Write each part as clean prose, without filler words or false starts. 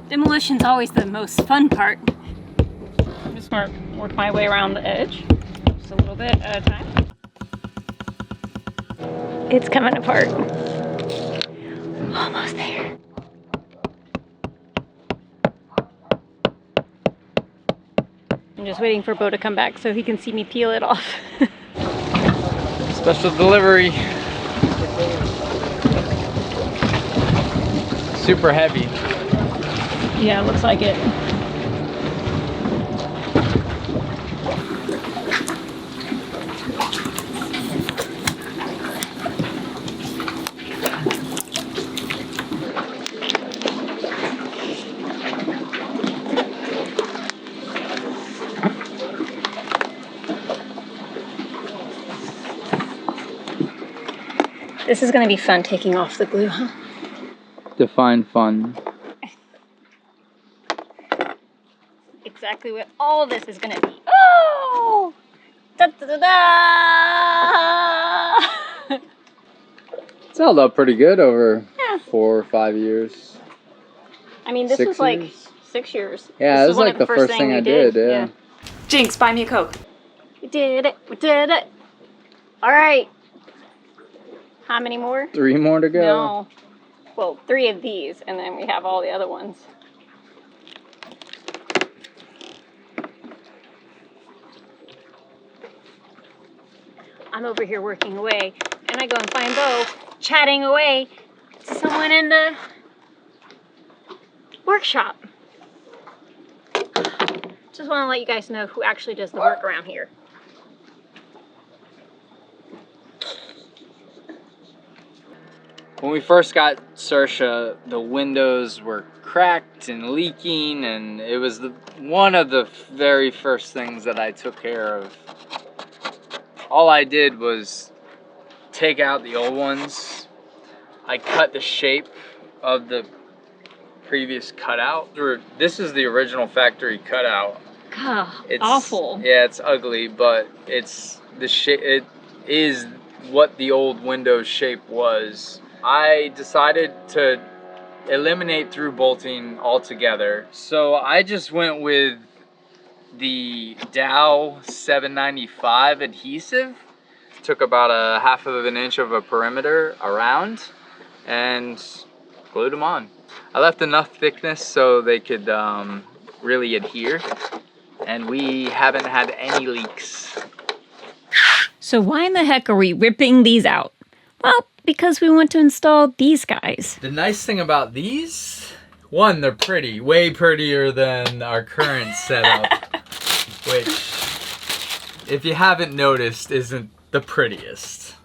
Demolition's always the most fun part. I'm just gonna work my way around the edge, just a little bit at a time. It's coming apart. Almost there. I'm just waiting for Beau to come back so he can see me peel it off. Special delivery. Super heavy. Yeah, it looks like it. This is going to be fun taking off the glue, huh? Define fun. Exactly what all this is going to be. Oh! Da, da, da, da. It's held up pretty good over 4 or 5 years. I mean, this was like 6 years. Yeah, this was like the first thing I did, yeah. Jinx, buy me a Coke. We did it. We did it. All right. How many more? 3 more to go. No. Well, 3 of these, and then we have all the other ones. I'm over here working away, and I go and find Beau chatting away to someone in the workshop. Just want to let you guys know who actually does the work around here. When we first got Sailboat, the windows were cracked and leaking, and it was one of the very first things that I took care of. All I did was take out the old ones. I cut the shape of the previous cutout. This is the original factory cutout. God, It's awful. Yeah, it's ugly, but it's the shape. It is what the old window shape was. I decided to eliminate through bolting altogether. So I just went with the Dow 795 adhesive. Took about a 1/2 inch of a perimeter around and glued them on. I left enough thickness so they could really adhere, and we haven't had any leaks. So why in the heck are we ripping these out? Well, because we want to install these guys. The nice thing about these, one, they're pretty, way prettier than our current setup, which, if you haven't noticed, isn't the prettiest.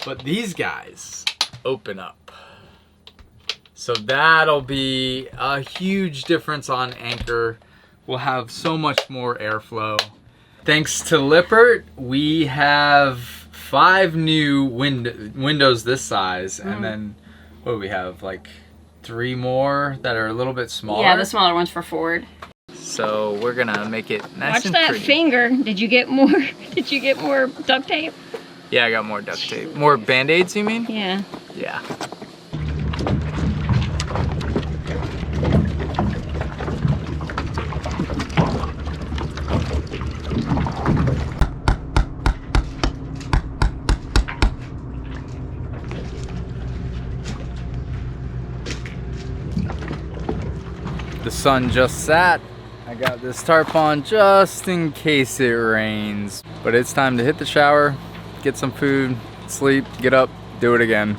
But these guys open up. So that'll be a huge difference on anchor. We'll have so much more airflow. Thanks to Lippert, we have 5 new windows this size, and then what do we have, like 3 more that are a little bit smaller? Yeah, the smaller ones for forward. So we're gonna make it nice and Watch that pretty. finger. Did you get more? Did you get more duct tape? Yeah, I got more duct tape. More Band-Aids, you mean? Yeah. Yeah. The sun just set. I got this tarp on just in case it rains. But it's time to hit the shower, get some food, sleep, get up, do it again.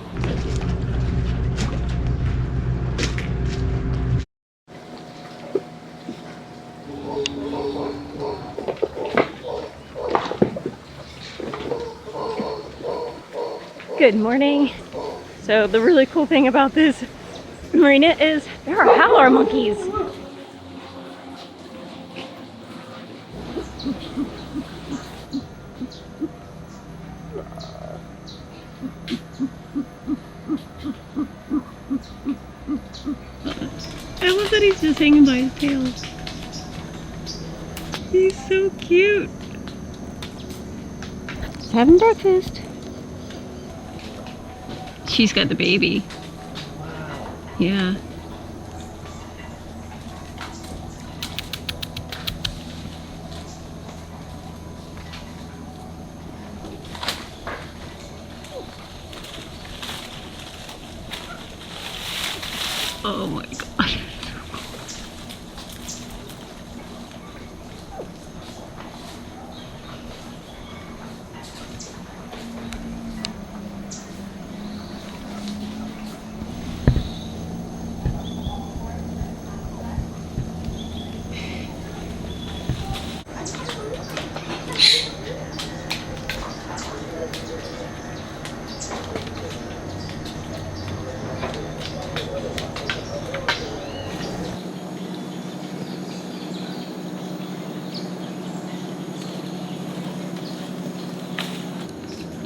Good morning. So the really cool thing about this marina is there are howler monkeys. I love that he's just hanging by his tail. He's so cute. He's having breakfast. She's got the baby. Yeah. Oh my god.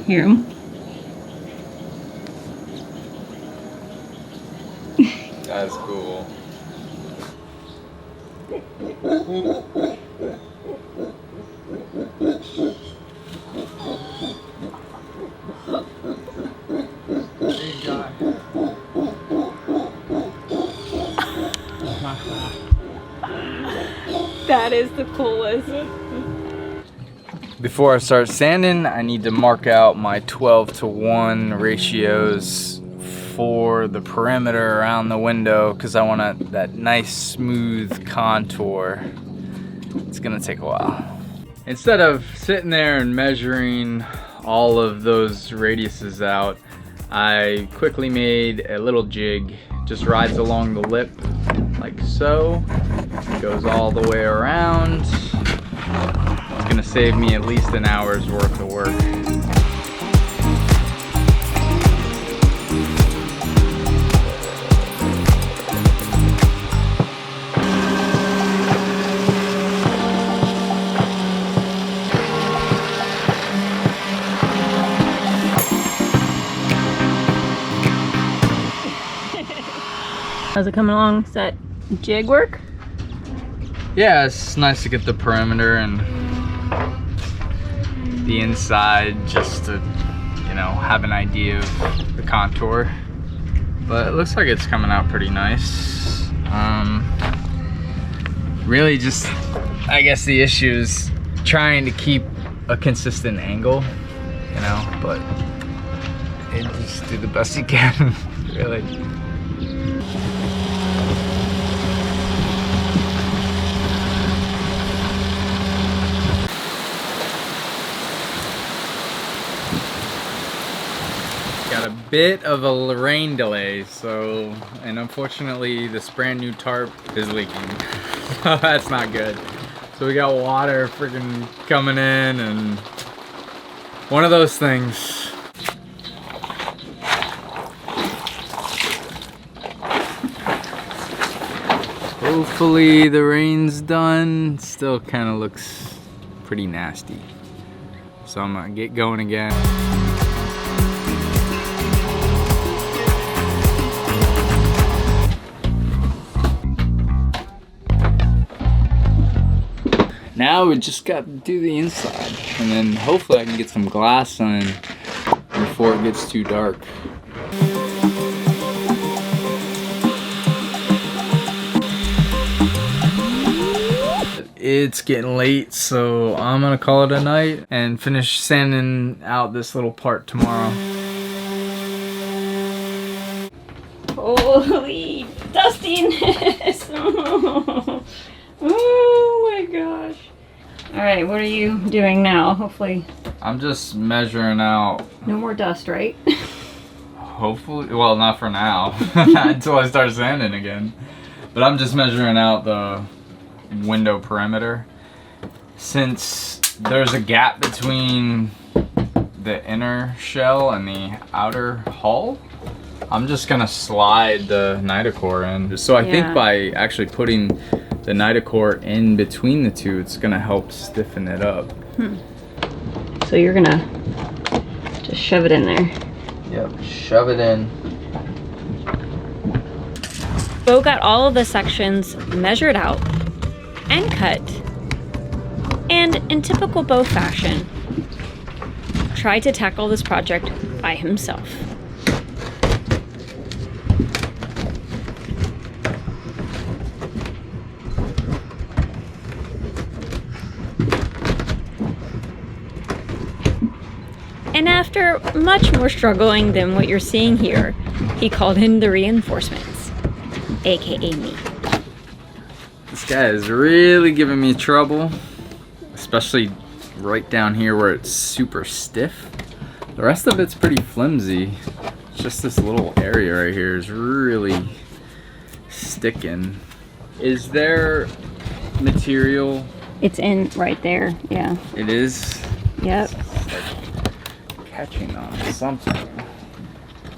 Hear him? That's cool. That is the coolest. Before I start sanding, I need to mark out my 12:1 ratios for the perimeter around the window because I want that nice smooth contour. It's gonna take a while. Instead of sitting there and measuring all of those radiuses out, I quickly made a little jig. Just rides along the lip like so. Goes all the way around. It's gonna save me at least an hour's worth of work. How's it coming along? Is that jig work? Yeah, it's nice to get the perimeter and the inside just to, you know, have an idea of the contour. But it looks like it's coming out pretty nice. Really just, I guess the issue is trying to keep a consistent angle, you know, but you just do the best you can, really. Got a bit of a rain delay, so, and unfortunately this brand new tarp is leaking. That's not good. So we got water freaking coming in and one of those things. Hopefully the rain's done. Still kind of looks pretty nasty. So I'm gonna get going again. Now we just got to do the inside, and then hopefully I can get some glass on before it gets too dark. It's getting late, so I'm gonna call it a night and finish sanding out this little part tomorrow. Holy dustiness! Oh my gosh. Alright, what are you doing now? Hopefully. I'm just measuring out. No more dust, right? Hopefully, well, not for now, until I start sanding again. But I'm just measuring out the window perimeter. Since there's a gap between the inner shell and the outer hull, I'm just gonna slide the Nitacore in. So I think by actually putting the Nitacore in between the two, it's gonna help stiffen it up. So you're gonna just shove it in there. Yep, shove it in. Beau got all of the sections measured out and cut, and in typical Beau fashion, tried to tackle this project by himself. And after much more struggling than what you're seeing here, he called in the reinforcements. aka me. This guy is really giving me trouble, especially right down here where it's super stiff. The rest of it's pretty flimsy. It's just this little area right here is really sticking. Is there material? It's in right there, yeah. It is? Yep. It's like catching on something.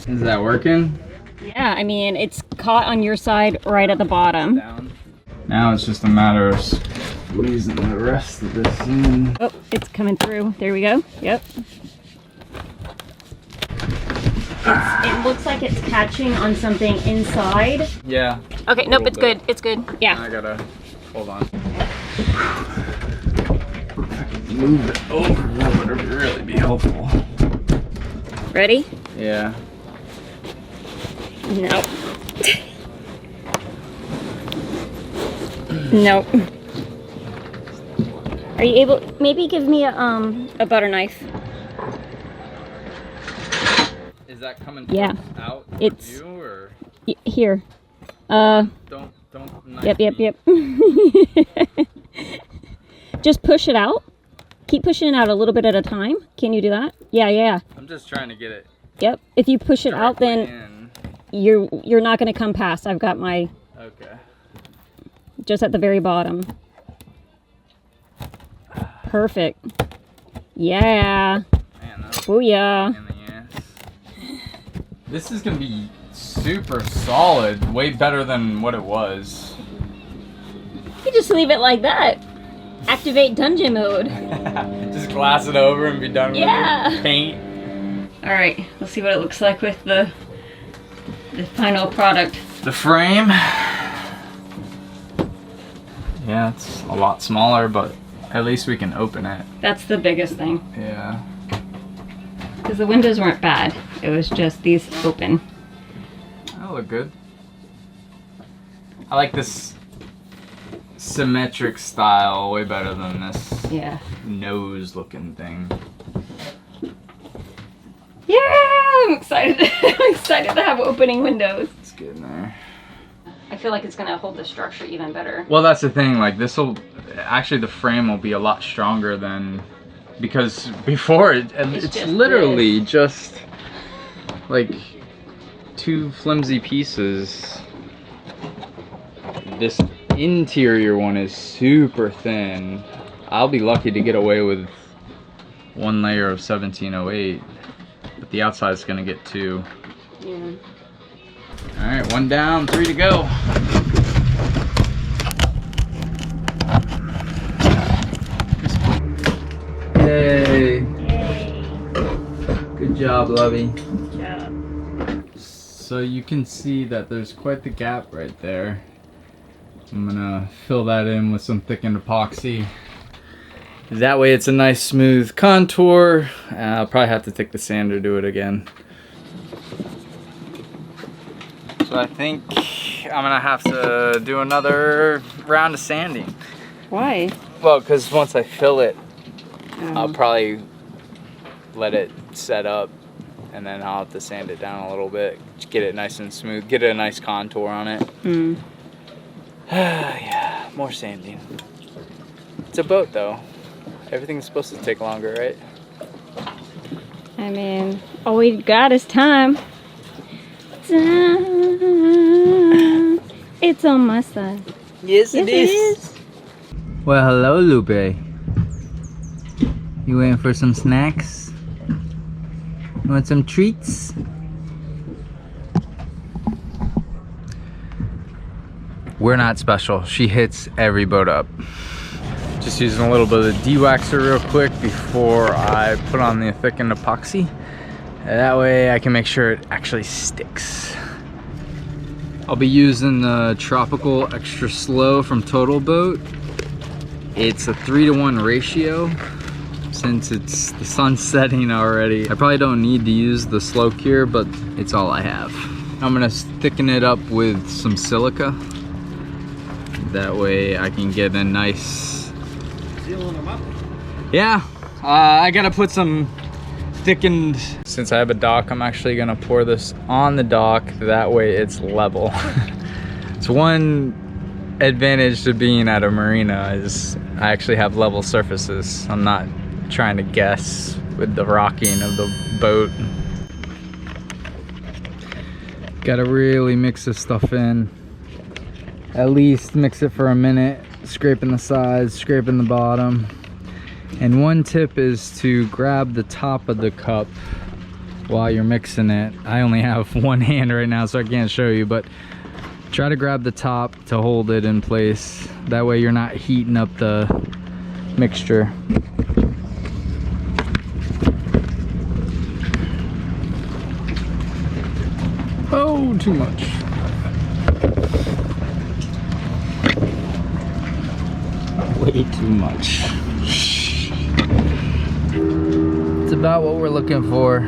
Is that working? Yeah, I mean, it's caught on your side right at the bottom. Down. Now it's just a matter of squeezing the rest of this in. Oh, it's coming through. There we go. Yep. It looks like it's catching on something inside. Yeah. Okay, nope, it's good. It's good. Yeah. I gotta, hold on. Move it over a little bit, it would really be helpful. Ready? Yeah. Nope. Nope. Are you able, maybe give me a butter knife? Is that coming Yeah. out It's you or? Here. Don't knife Yep. me. Just push it out. Keep pushing it out a little bit at a time. Can you do that? Yeah. I'm just trying to get it. Yep. If you push it out, then in. you're not going to come past. I've got my Okay. just at the very bottom. Perfect. Yeah. Man, that's Booyah. in the ass. This is gonna be super solid, way better than what it was. You just leave it like that. Activate dungeon mode. Just glass it over and be done with it. Paint. All right, let's see what it looks like with the final product. The frame. Yeah, it's a lot smaller, but at least we can open it. That's the biggest thing. Yeah. Because the windows weren't bad. It was just these open. That'll look good. I like this symmetric style way better than this nose looking thing. Yeah, I'm excited. I'm excited to have opening windows. It's good in there. I feel like it's gonna hold the structure even better. Well, that's the thing. Like actually the frame will be a lot stronger than, because before it's literally just like two flimsy pieces. This interior one is super thin. I'll be lucky to get away with one layer of 1708, but the outside's gonna get two. Yeah. All right, one down, 3 to go. Yay. Good job, Lovey. Good job. So you can see that there's quite the gap right there. I'm gonna fill that in with some thickened epoxy. That way it's a nice smooth contour. I'll probably have to take the sander to it again. So I think I'm gonna have to do another round of sanding. Why? Well, because once I fill it, I'll probably let it set up, and then I'll have to sand it down a little bit, get it nice and smooth, get a nice contour on it. Yeah, more sanding. It's a boat though. Everything's supposed to take longer, right? I mean, all we got is time. It's on my side. Yes, it is. Well, hello, Lupe. You waiting for some snacks? You want some treats? We're not special. She hits every boat up. Just using a little bit of de-waxer real quick before I put on the thickened epoxy. That way I can make sure it actually sticks. I'll be using the Tropical Extra Slow from Total Boat. It's a 3-to-1 ratio. Since it's the sun setting already, I probably don't need to use the slow cure, but it's all I have. I'm gonna thicken it up with some silica. That way I can get a nice... Sealing them up? Yeah, I gotta put some thickened... Since I have a dock, I'm actually gonna pour this on the dock. That way it's level. It's one advantage to being at a marina is I actually have level surfaces. I'm not trying to guess with the rocking of the boat. Gotta really mix this stuff in. At least mix it for a minute, scraping the sides, scraping the bottom. And one tip is to grab the top of the cup while you're mixing it. I only have one hand right now, so I can't show you, but try to grab the top to hold it in place. That way you're not heating up the mixture. Oh, too much. Way too much. It's about what we're looking for.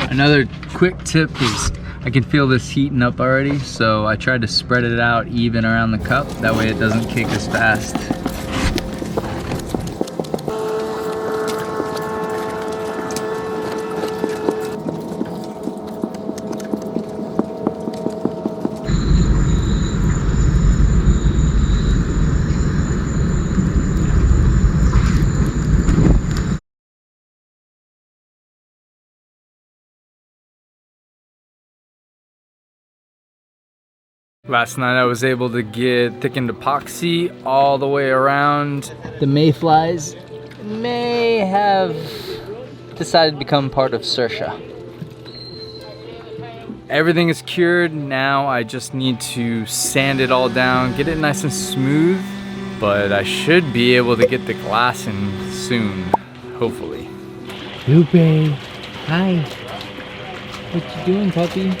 Another quick tip is I can feel this heating up already, so I tried to spread it out even around the cup. That way it doesn't kick as fast. Last night I was able to get thickened epoxy all the way around. The mayflies may have decided to become part of Sailboat. Everything is cured. Now I just need to sand it all down, get it nice and smooth, but I should be able to get the glass in soon, hopefully. Lupe, hi. What you doing, puppy?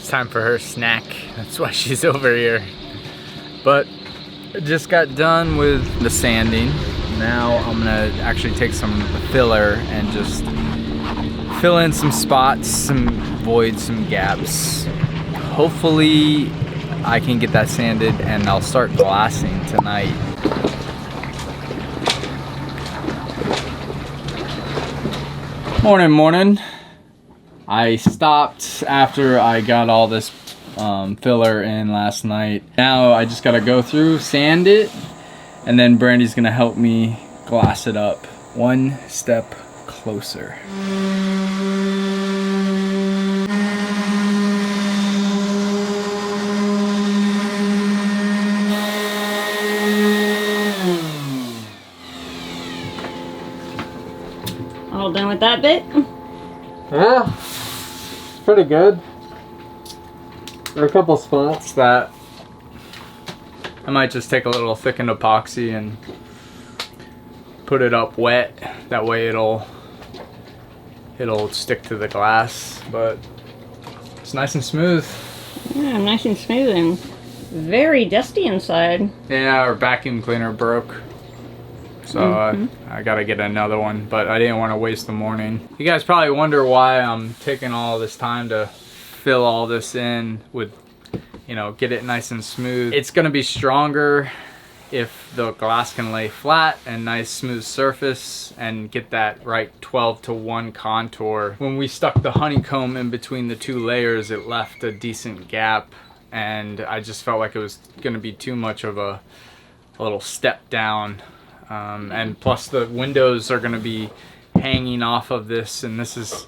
Time for her snack. That's why she's over here. But I just got done with the sanding. Now I'm gonna actually take some filler and just fill in some spots, some voids, some gaps. Hopefully I can get that sanded and I'll start glassing tonight. Morning. I stopped after I got all this filler in last night. Now I just gotta go through, sand it, and then Brandy's gonna help me glass it up one step closer. All done with that bit? Yeah. Pretty good. There are a couple spots that I might just take a little thickened epoxy and put it up wet. That way it'll stick to the glass, but it's nice and smooth. Yeah, nice and smooth and very dusty inside. Yeah, our vacuum cleaner broke. So I gotta get another one, but I didn't want to waste the morning. You guys probably wonder why I'm taking all this time to fill all this in with, you know, get it nice and smooth. It's gonna be stronger if the glass can lay flat and nice smooth surface and get that right 12:1 contour. When we stuck the honeycomb in between the two layers, it left a decent gap, and I just felt like it was gonna be too much of a little step down. And plus the windows are going to be hanging off of this, and this is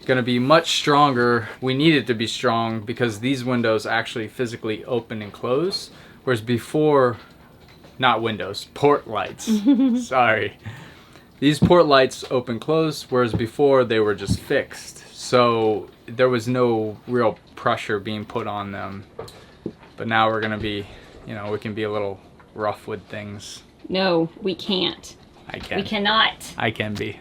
going to be much stronger. We need it to be strong because these windows actually physically open and close, whereas before, not windows, port lights. Sorry. These port lights open close, whereas before they were just fixed. So there was no real pressure being put on them. But now we're going to be, you know, we can be a little rough with things. No, we can't. I can. We cannot. I can be.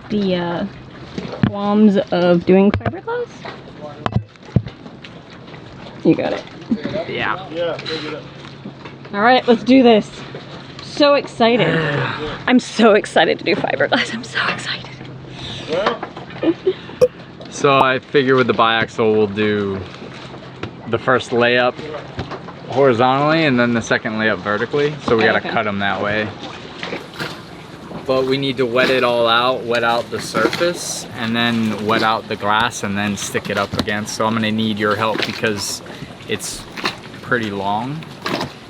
The qualms of doing fiberglass? You got it. Yeah. All right, let's do this. So excited. I'm so excited to do fiberglass. I'm so excited. So I figure with the biaxial we'll do the first layup horizontally and then the second layup vertically. So we gotta cut them that way. But we need to wet it all out, wet out the surface, and then wet out the glass and then stick it up against. So I'm gonna need your help because it's pretty long.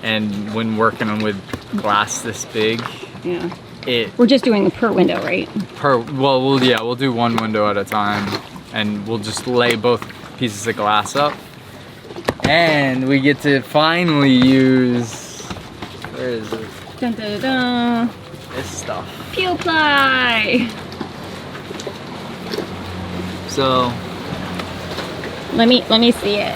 And when working with glass this big, Yeah. it... We're just doing the per window, right? Well, we'll do one window at a time. And we'll just lay both pieces of glass up. And we get to finally use... Where is it? Dun, dun, dun. This stuff. Peel ply. So Let me see it.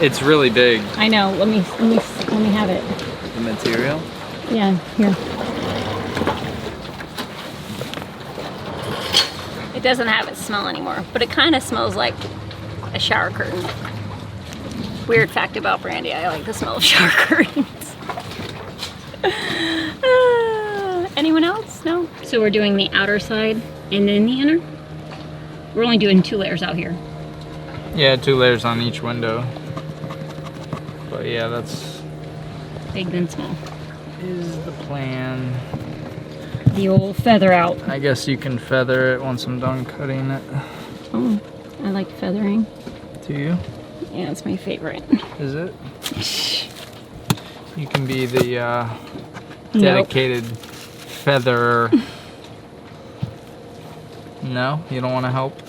it's really big. I know. Let me have it. The material. Yeah, here. It doesn't have its smell anymore, but it kind of smells like a shower curtain. Weird fact about Brandy, I like the smell of shower curtains. Anyone else? No? So we're doing the outer side and then the inner? We're only doing 2 layers out here. Yeah, 2 layers on each window. But yeah, that's... Big then small. Is the plan. The old feather out. I guess you can feather it once I'm done cutting it. Oh, I like feathering. Do you? Yeah, it's my favorite. Is it? You can be the dedicated featherer. No? You don't want to help?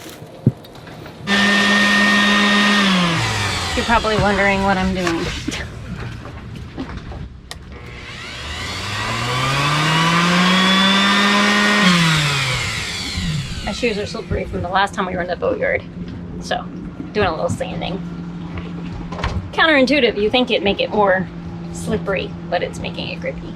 You're probably wondering what I'm doing. My shoes are slippery from the last time we were in the boatyard. So, doing a little sanding. Counterintuitive, you think it'd make it more slippery, but it's making it grippy.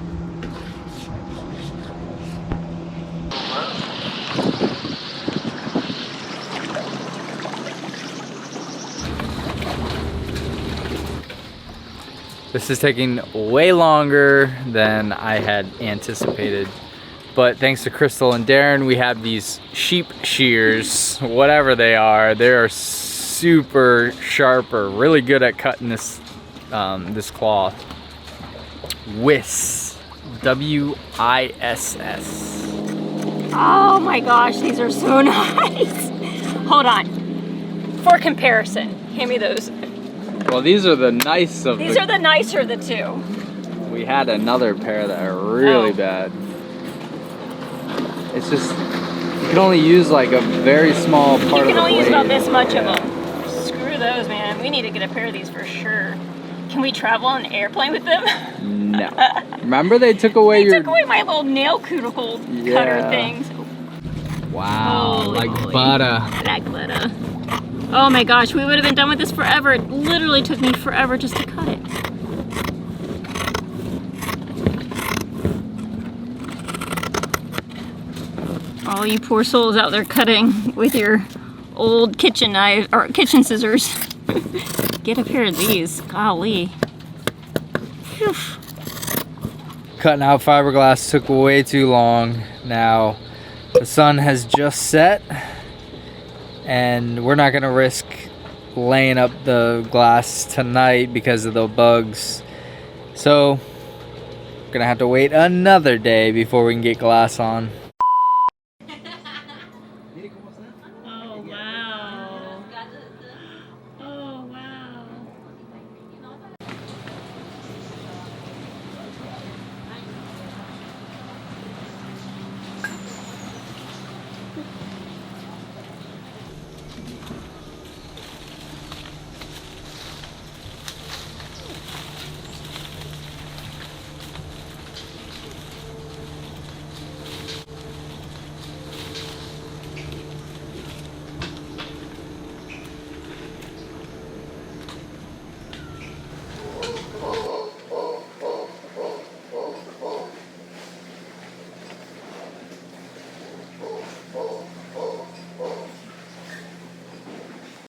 This is taking way longer than I had anticipated. But thanks to Crystal and Darren, we have these sheep shears, whatever they are. They are super sharp or really good at cutting this this cloth. Wiss, W-I-S-S. Oh my gosh, these are so nice. Hold on. For comparison, hand me those. Well, these are the nice of These are the nicer of the 2. We had another pair that are really bad. It's just, you can only use like a very small part of the blade. You can only use about this much of them. Screw those, man. We need to get a pair of these for sure. Can we travel on an airplane with them? No. Remember they took away They took away my little nail cuticle cutter things. Wow, Holy like moly. butter. Like butter. Oh my gosh, we would have been done with this forever. It literally took me forever just to cut it. All you poor souls out there cutting with your old kitchen knife or kitchen scissors. Get a pair of these. Golly. Phew. Cutting out fiberglass took way too long. Now the sun has just set and we're not gonna risk laying up the glass tonight because of the bugs. So we're gonna have to wait another day before we can get glass on.